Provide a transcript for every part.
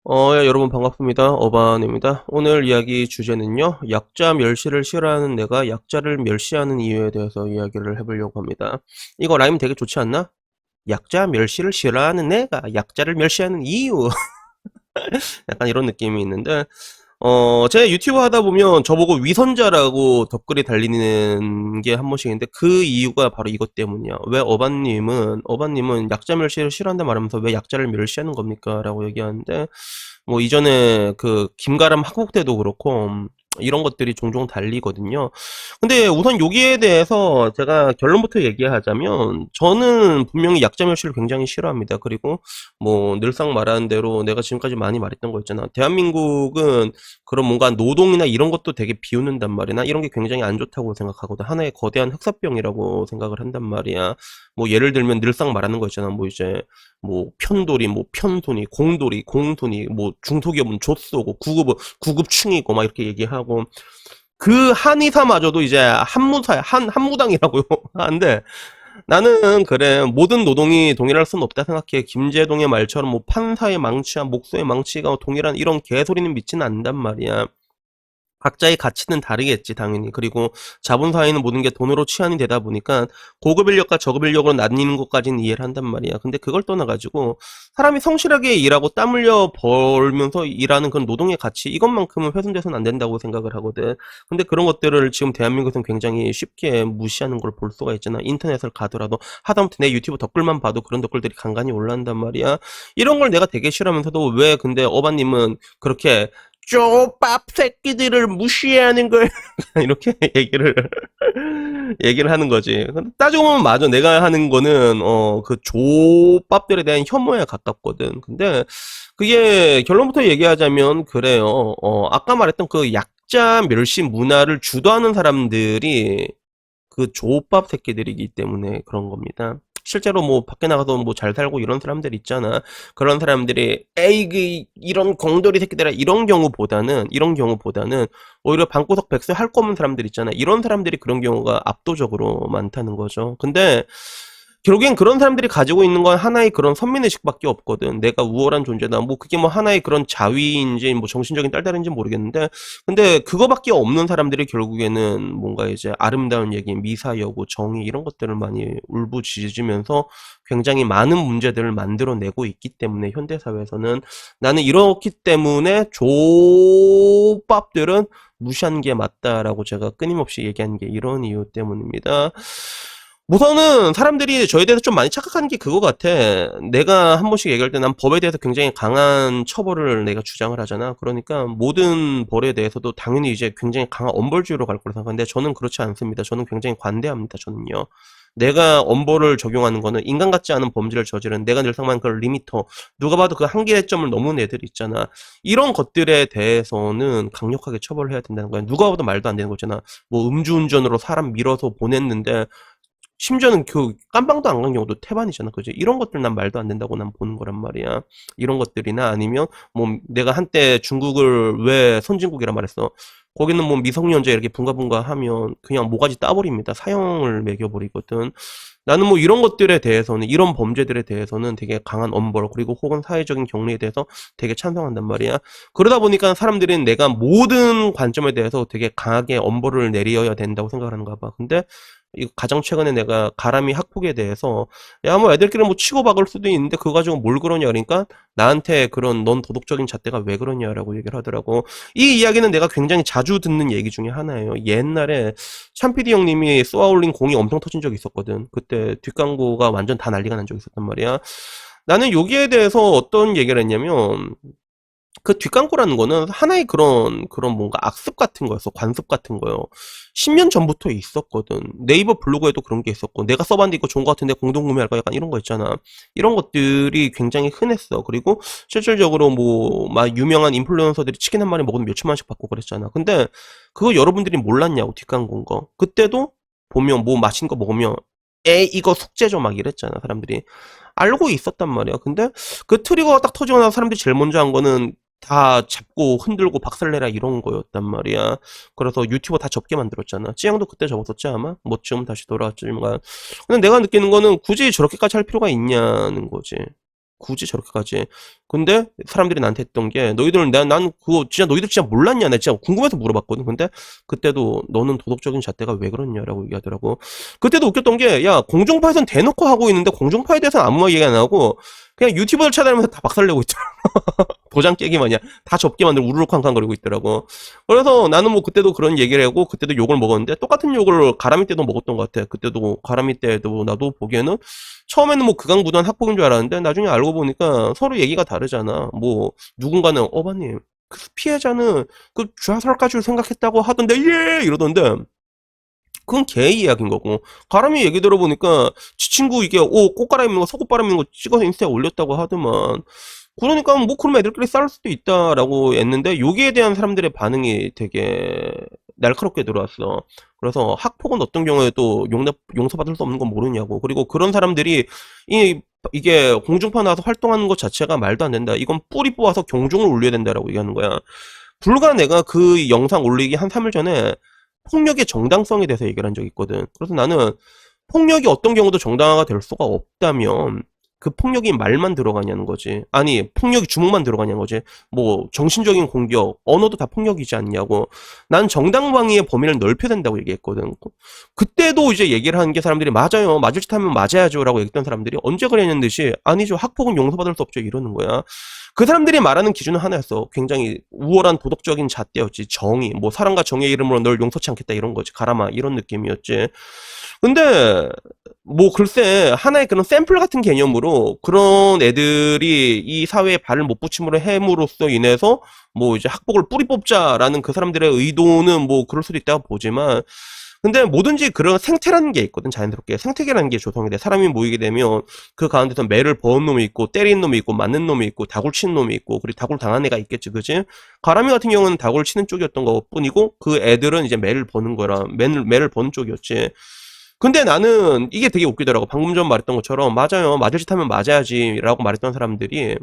여러분 반갑습니다. 어반입니다. 오늘 이야기 주제는요. 약자 멸시를 싫어하는 내가 약자를 멸시하는 이유에 대해서 이야기를 해보려고 합니다. 이거 라임 되게 좋지 않나? 약자 멸시를 싫어하는 내가 약자를 멸시하는 이유. 약간 이런 느낌이 있는데, 제가 유튜브 하다 보면 저보고 위선자라고 댓글이 달리는 게 한 번씩 있는데 그 이유가 바로 이것 때문이야. 왜 어반님은 약자 멸시를 싫어한다 말하면서 왜 약자를 멸시하는 겁니까? 라고 얘기하는데, 뭐 이전에 그 김가람 학국 때도 그렇고 이런 것들이 종종 달리거든요. 근데 우선 여기에 대해서 제가 결론부터 얘기하자면 저는 분명히 약자 멸시를 굉장히 싫어합니다. 그리고 뭐 늘상 말하는 대로 내가 지금까지 많이 말했던 거 있잖아. 대한민국은 그런 뭔가 노동이나 이런 것도 되게 비웃는단 말이야. 나 이런 게 굉장히 안 좋다고 생각하거든. 하나의 거대한 흑사병이라고 생각을 한단 말이야. 뭐 예를 들면 늘상 말하는 거 있잖아. 뭐 이제 뭐 편돌이, 뭐 편돈이, 공돌이, 공돈이, 뭐 중소기업은 좆쏘고 구급은 구급충이고 막 이렇게 얘기하고 그 한의사마저도 이제 한무당이라고 하는데 나는 그래 모든 노동이 동일할 수는 없다 생각해. 김재동의 말처럼 뭐 판사의 망치와 목소의 망치가 동일한 이런 개소리는 믿지는 않는단 말이야. 각자의 가치는 다르겠지, 당연히. 그리고 자본 사회는 모든 게 돈으로 치환이 되다 보니까 고급 인력과 저급 인력으로 나뉘는 것까지는 이해를 한단 말이야. 근데 그걸 떠나가지고 사람이 성실하게 일하고 땀 흘려 벌면서 일하는 그런 노동의 가치, 이것만큼은 훼손돼서는 안 된다고 생각을 하거든. 근데 그런 것들을 지금 대한민국에서는 굉장히 쉽게 무시하는 걸 볼 수가 있잖아. 인터넷을 가더라도 하다못해 내 유튜브 댓글만 봐도 그런 댓글들이 간간히 올라온단 말이야. 이런 걸 내가 되게 싫어하면서도 왜 근데 어바님은 그렇게 쪼밥 새끼들을 무시하는 걸 이렇게 얘기를 하는 거지. 따지고 보면 맞아. 내가 하는 거는 그 조밥들에 대한 혐오에 가깝거든. 근데 그게 결론부터 얘기하자면 그래요. 아까 말했던 그 약자 멸시 문화를 주도하는 사람들이 그 조밥 새끼들이기 때문에 그런 겁니다. 실제로 뭐 밖에 나가서 뭐 잘 살고 이런 사람들 있잖아. 그런 사람들이 에이 그 이런 공돌이 새끼들아 이런 경우보다는 오히려 방구석 백수 할 거 없는 사람들 있잖아. 이런 사람들이 그런 경우가 압도적으로 많다는 거죠. 근데 결국엔 그런 사람들이 가지고 있는 건 하나의 그런 선민의식밖에 없거든. 내가 우월한 존재다. 뭐 그게 뭐 하나의 그런 자위인지 뭐 정신적인 딸딸인지 모르겠는데 근데 그거밖에 없는 사람들이 결국에는 뭔가 이제 아름다운 얘기, 미사여구, 정의 이런 것들을 많이 울부짖으면서 굉장히 많은 문제들을 만들어내고 있기 때문에 현대사회에서는 나는 이렇기 때문에 조밥들은 무시한 게 맞다라고 제가 끊임없이 얘기한 게 이런 이유 때문입니다. 우선은 사람들이 저에 대해서 좀 많이 착각하는 게 그거 같아. 내가 한 번씩 얘기할 때 난 법에 대해서 굉장히 강한 처벌을 내가 주장을 하잖아. 그러니까 모든 벌에 대해서도 당연히 이제 굉장히 강한 엄벌주의로 갈 거라 생각하는데 저는 그렇지 않습니다. 저는 굉장히 관대합니다. 저는요. 내가 엄벌을 적용하는 거는 인간 같지 않은 범죄를 저지른 내가 늘상 말한 그 리미터 누가 봐도 그 한계의 점을 넘은 애들 있잖아. 이런 것들에 대해서는 강력하게 처벌을 해야 된다는 거야. 누가 봐도 말도 안 되는 거잖아. 뭐 음주운전으로 사람 밀어서 보냈는데 심지어는 그 깜빵도 안 간 경우도 태반이잖아. 그지? 이런 것들 난 말도 안 된다고 난 보는 거란 말이야. 이런 것들이나 아니면 뭐 내가 한때 중국을 왜 선진국이라 말했어. 거기는 뭐 미성년자 이렇게 분가분가 하면 그냥 모가지 따버립니다. 사형을 매겨버리거든. 나는 뭐 이런 것들에 대해서는 이런 범죄들에 대해서는 되게 강한 엄벌 그리고 혹은 사회적인 격리에 대해서 되게 찬성한단 말이야. 그러다 보니까 사람들은 내가 모든 관점에 대해서 되게 강하게 엄벌을 내려야 된다고 생각하는가 봐. 근데 가장 최근에 내가 가람이 학폭에 대해서 야 뭐 애들끼리 뭐 치고박을 수도 있는데 그거 가지고 뭘 그러냐 그러니까 나한테 그런 넌 도덕적인 잣대가 왜 그러냐라고 얘기를 하더라고. 이 이야기는 내가 굉장히 자주 듣는 얘기 중에 하나예요. 옛날에 샴피디 형님이 쏘아올린 공이 엄청 터진 적이 있었거든. 그때 뒷광고가 완전 다 난리가 난 적이 있었단 말이야. 나는 여기에 대해서 어떤 얘기를 했냐면 그 뒷광고라는 거는 하나의 그런 뭔가 악습 같은 거였어. 관습 같은 거요. 10년 전부터 있었거든. 네이버 블로그에도 그런 게 있었고, 내가 써봤는데 이거 좋은 거 같은데 공동구매할까? 약간 이런 거 있잖아. 이런 것들이 굉장히 흔했어. 그리고 실질적으로 뭐, 막 유명한 인플루언서들이 치킨 한 마리 먹으면 몇천만 원씩 받고 그랬잖아. 근데 그거 여러분들이 몰랐냐고, 뒷광고인 거. 그때도 보면 뭐 맛있는 거 먹으면 이거 숙제죠 막 이랬잖아 사람들이 알고 있었단 말이야. 근데 그 트리거가 딱 터지고 나서 사람들이 제일 먼저 한 거는 다 잡고 흔들고 박살내라 이런 거였단 말이야. 그래서 유튜버 다 접게 만들었잖아. 찌양도 그때 접었었지 아마? 뭐 지금 다시 돌아왔지만. 근데 내가 느끼는 거는 굳이 저렇게까지 할 필요가 있냐는 거지. 굳이 저렇게까지. 근데 사람들이 나한테 했던 게 너희들 난 그거 진짜 너희들 진짜 몰랐냐? 나 진짜 궁금해서 물어봤거든. 근데 그때도 너는 도덕적인 잣대가 왜 그렇냐라고 얘기하더라고. 그때도 웃겼던 게 야 공중파에선 대놓고 하고 있는데 공중파에 대해서는 아무 말 얘기 안 하고 그냥 유튜버들 찾아다니면서 다 박살내고 있더라. 도장 깨기 마냥 다 접게 만들고 우르르쾅쾅거리고 있더라고. 그래서 나는 뭐 그때도 그런 얘기를 하고 그때도 욕을 먹었는데 똑같은 욕을 가람이 때도 먹었던 것 같아. 그때도 가람이 때도 나도 보기에는 처음에는 뭐 극악무도한 학폭인 줄 알았는데 나중에 알고 보니까 서로 얘기가 다르잖아. 뭐 누군가는 어바님 그 피해자는 그 자살까지 생각했다고 하던데 예 이러던데 그건 걔 이야기인 거고 가람이 얘기 들어보니까 지 친구 이게 옷 꽃 갈아입는 거 속옷 빨아입는 거 찍어서 인스타에 올렸다고 하더만 그러니까 뭐 그럼 애들끼리 싸울 수도 있다라고 했는데 여기에 대한 사람들의 반응이 되게 날카롭게 들어왔어. 그래서 학폭은 어떤 경우에도 용서받을 수 없는 건 모르냐고. 그리고 그런 사람들이 이게 공중파 나와서 활동하는 것 자체가 말도 안 된다. 이건 뿌리 뽑아서 경종을 울려야 된다라고 얘기하는 거야. 불과 내가 그 영상 올리기 한 3일 전에 폭력의 정당성에 대해서 얘기를 한 적이 있거든. 그래서 나는 폭력이 어떤 경우도 정당화가 될 수가 없다면 그 폭력이 말만 들어가냐는 거지. 아니, 폭력이 주먹만 들어가냐는 거지. 뭐, 정신적인 공격, 언어도 다 폭력이지 않냐고. 난 정당방위의 범위를 넓혀야 된다고 얘기했거든. 그때도 이제 얘기를 하는 게 사람들이 맞아요. 맞을 짓 하면 맞아야죠. 라고 얘기했던 사람들이 언제 그랬냐는 듯이 아니죠. 학폭은 용서받을 수 없죠. 이러는 거야. 그 사람들이 말하는 기준은 하나였어. 굉장히 우월한 도덕적인 잣대였지. 정의. 뭐, 사랑과 정의의 이름으로 널 용서치 않겠다. 이런 거지. 가라마. 이런 느낌이었지. 근데, 뭐 글쎄 하나의 그런 샘플 같은 개념으로 그런 애들이 이 사회에 발을 못 붙임으로 함으로써 인해서 뭐 이제 학폭을 뿌리 뽑자라는 그 사람들의 의도는 뭐 그럴 수도 있다고 보지만 근데 뭐든지 그런 생태라는 게 있거든. 자연스럽게 생태계라는 게 조성이 돼. 사람이 모이게 되면 그 가운데서 매를 버는 놈이 있고 때리는 놈이 있고 맞는 놈이 있고 다굴 치는 놈이 있고 그리고 다굴 당한 애가 있겠지, 그지? 가람이 같은 경우는 다굴 치는 쪽이었던 것뿐이고 그 애들은 이제 매를 버는 거라 매를 버는 쪽이었지. 근데 나는 이게 되게 웃기더라고. 방금 전 말했던 것처럼 맞아요. 맞을 짓 하면 맞아야지라고 말했던 사람들이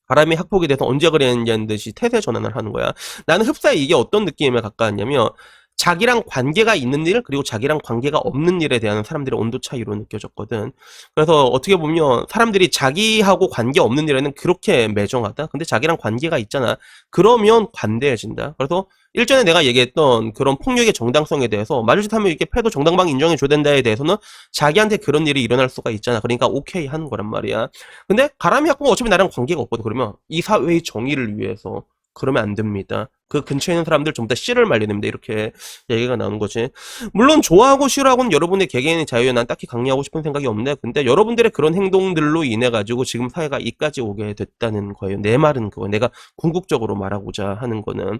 바람이 학폭에 대해서 언제 그랬냐는 듯이 태세 전환을 하는 거야. 나는 흡사에 이게 어떤 느낌에 가까웠냐면 자기랑 관계가 있는 일 그리고 자기랑 관계가 없는 일에 대한 사람들의 온도 차이로 느껴졌거든. 그래서 어떻게 보면 사람들이 자기하고 관계 없는 일에는 그렇게 매정하다. 근데 자기랑 관계가 있잖아. 그러면 관대해진다. 그래서 일전에 내가 얘기했던 그런 폭력의 정당성에 대해서 맞을 짓 하면 이렇게 패도 정당방 인정해줘야 된다에 대해서는 자기한테 그런 일이 일어날 수가 있잖아. 그러니까 오케이 하는 거란 말이야. 근데 가람이 학부가 어차피 나랑 관계가 없거든. 그러면 이 사회의 정의를 위해서 그러면 안 됩니다. 그 근처에 있는 사람들 전부 다 씨를 말려야 됩니다. 이렇게 얘기가 나오는 거지. 물론 좋아하고 싫어하고는 여러분의 개개인의 자유에 난 딱히 강요하고 싶은 생각이 없네. 근데 여러분들의 그런 행동들로 인해 가지고 지금 사회가 이까지 오게 됐다는 거예요. 내 말은 그거. 내가 궁극적으로 말하고자 하는 거는.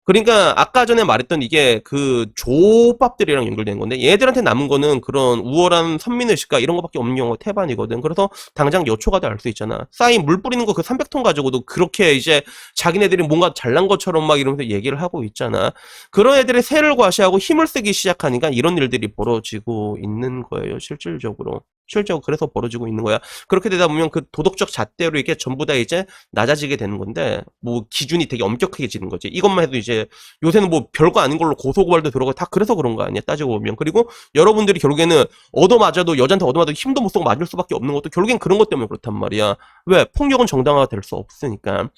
그러니까 아까 전에 말했던 이게 그 조밥들이랑 연결되는 건데 얘들한테 남은 거는 그런 우월한 선민의식과 이런 거밖에 없는 경우가 태반이거든. 그래서 당장 여초가도 알 수 있잖아. 쌓인 물 뿌리는 거 그 300톤 가지고도 그렇게 이제 자기네들이 뭔가 잘난 것처럼 막 이러면서 얘기를 하고 있잖아. 그런 애들이 새를 과시하고 힘을 쓰기 시작하니까 이런 일들이 벌어지고 있는 거예요. 실질적으로. 실제로 그래서 벌어지고 있는 거야. 그렇게 되다 보면 그 도덕적 잣대로 이게 전부 다 이제 낮아지게 되는 건데 뭐 기준이 되게 엄격해지는 거지. 이것만 해도 이제 요새는 뭐 별거 아닌 걸로 고소고발도 들어가고 다 그래서 그런 거 아니야 따지고 보면. 그리고 여러분들이 결국에는 얻어맞아도 여자한테 얻어맞아도 힘도 못 쓰고 맞을 수밖에 없는 것도 결국엔 그런 것 때문에 그렇단 말이야. 왜? 폭력은 정당화가 될 수 없으니까.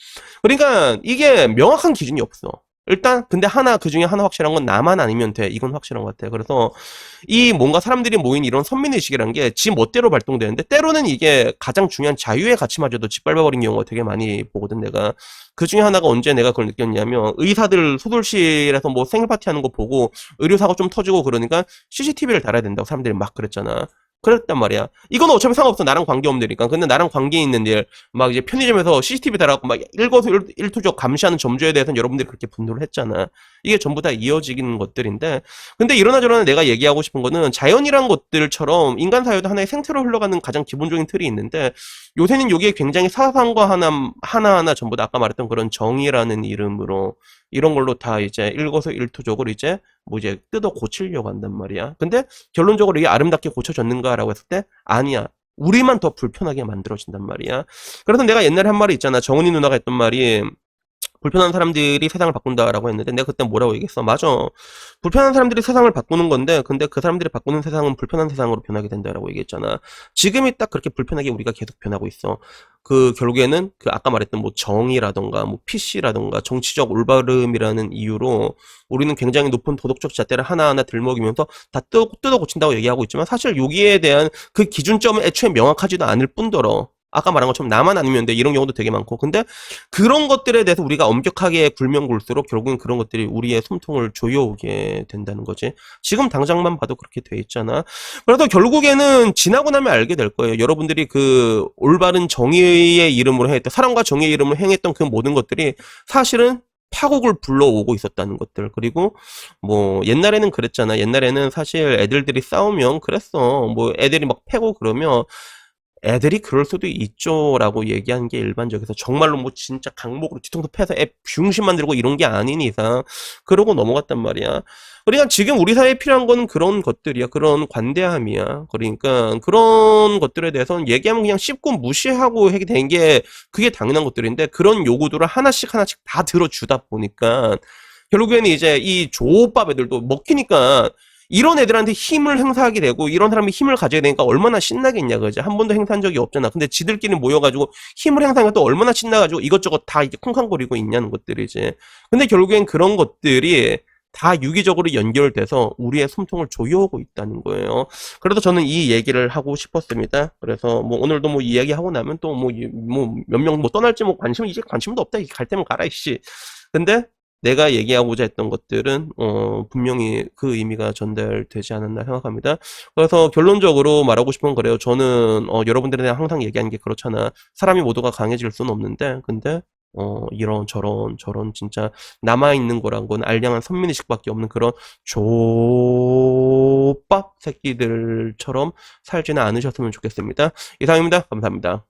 그러니까 이게 명확한 기준이 없어. 일단 근데 하나 그중에 하나 확실한 건 나만 아니면 돼. 이건 확실한 것 같아. 그래서 이 뭔가 사람들이 모인 이런 선민의식이라는 게 지 멋대로 발동되는데 때로는 이게 가장 중요한 자유의 가치마저도 짓밟아버린 경우가 되게 많이 보거든 내가. 그 중에 하나가 언제 내가 그걸 느꼈냐면 의사들 수술실에서 뭐 생일 파티하는 거 보고 의료사고 좀 터지고 그러니까 CCTV를 달아야 된다고 사람들이 막 그랬잖아. 그랬단 말이야. 이건 어차피 상관없어. 나랑 관계없는 일이니까. 근데 나랑 관계 있는 일, 막 이제 편의점에서 CCTV 달아갖고 막 일거수일투족 감시하는 점주에 대해서는 여러분들이 그렇게 분노를 했잖아. 이게 전부 다 이어지는 것들인데, 근데 이러나 저러나 내가 얘기하고 싶은 거는 자연이란 것들처럼 인간 사회도 하나의 생태로 흘러가는 가장 기본적인 틀이 있는데, 요새는 여기에 굉장히 사상과 하나하나 전부 다 아까 말했던 그런 정의라는 이름으로 이런 걸로 다 이제 일거수일투족을 이제 뭐 이제 뜯어 고치려고 한단 말이야. 근데 결론적으로 이게 아름답게 고쳐졌는가라고 했을 때 아니야. 우리만 더 불편하게 만들어진단 말이야. 그래서 내가 옛날에 한 말이 있잖아. 정은이 누나가 했던 말이 불편한 사람들이 세상을 바꾼다라고 했는데 내가 그때 뭐라고 얘기했어? 맞아. 불편한 사람들이 세상을 바꾸는 건데 근데 그 사람들이 바꾸는 세상은 불편한 세상으로 변하게 된다라고 얘기했잖아. 지금이 딱 그렇게 불편하게 우리가 계속 변하고 있어. 그 결국에는 그 아까 말했던 뭐 정의라던가 뭐 PC라던가 정치적 올바름이라는 이유로 우리는 굉장히 높은 도덕적 잣대를 하나하나 들먹이면서 다 뜯어 고친다고 얘기하고 있지만 사실 여기에 대한 그 기준점은 애초에 명확하지도 않을 뿐더러 아까 말한 것처럼 나만 아니면 돼 이런 경우도 되게 많고 근데 그런 것들에 대해서 우리가 엄격하게 굴면 굴수록 결국엔 그런 것들이 우리의 숨통을 조여오게 된다는 거지. 지금 당장만 봐도 그렇게 돼 있잖아. 그래도 결국에는 지나고 나면 알게 될 거예요. 여러분들이 그 올바른 정의의 이름으로 행했던 사랑과 정의의 이름으로 행했던 그 모든 것들이 사실은 파국을 불러오고 있었다는 것들. 그리고 뭐 옛날에는 그랬잖아. 옛날에는 사실 애들들이 싸우면 그랬어. 뭐 애들이 막 패고 그러면 애들이 그럴 수도 있죠라고 얘기하는 게 일반적이어서 정말로 뭐 진짜 강목으로 뒤통수 패서 애 병신 만들고 이런 게 아닌 이상 그러고 넘어갔단 말이야. 그러니까 지금 우리 사회에 필요한 건 그런 것들이야. 그런 관대함이야. 그러니까 그런 것들에 대해서는 얘기하면 그냥 씹고 무시하고 하게 된 게 그게 당연한 것들인데 그런 요구들을 하나씩 하나씩 다 들어주다 보니까 결국에는 이제 이 조밥 애들도 먹히니까 이런 애들한테 힘을 행사하게 되고 이런 사람이 힘을 가져야 되니까 얼마나 신나겠냐 그지 한 번도 행사한 적이 없잖아. 근데 지들끼리 모여가지고 힘을 행사하니까 또 얼마나 신나가지고 이것저것 다 이제 쿵쾅거리고 있냐는 것들이지. 근데 결국엔 그런 것들이 다 유기적으로 연결돼서 우리의 숨통을 조여오고 있다는 거예요. 그래서 저는 이 얘기를 하고 싶었습니다. 그래서 뭐 오늘도 뭐 이 얘기 하고 나면 또 뭐 몇 명 뭐 떠날지 뭐 이제 관심도 없다. 갈 때면 가라 이씨. 근데 내가 얘기하고자 했던 것들은 분명히 그 의미가 전달되지 않았나 생각합니다. 그래서 결론적으로 말하고 싶은 건 그래요. 저는 여러분들에 대한 항상 얘기하는 게 그렇잖아. 사람이 모두가 강해질 수는 없는데 근데 이런 저런 진짜 남아있는 거란 건 알량한 선민의식밖에 없는 그런 족밥 새끼들처럼 살지는 않으셨으면 좋겠습니다. 이상입니다. 감사합니다.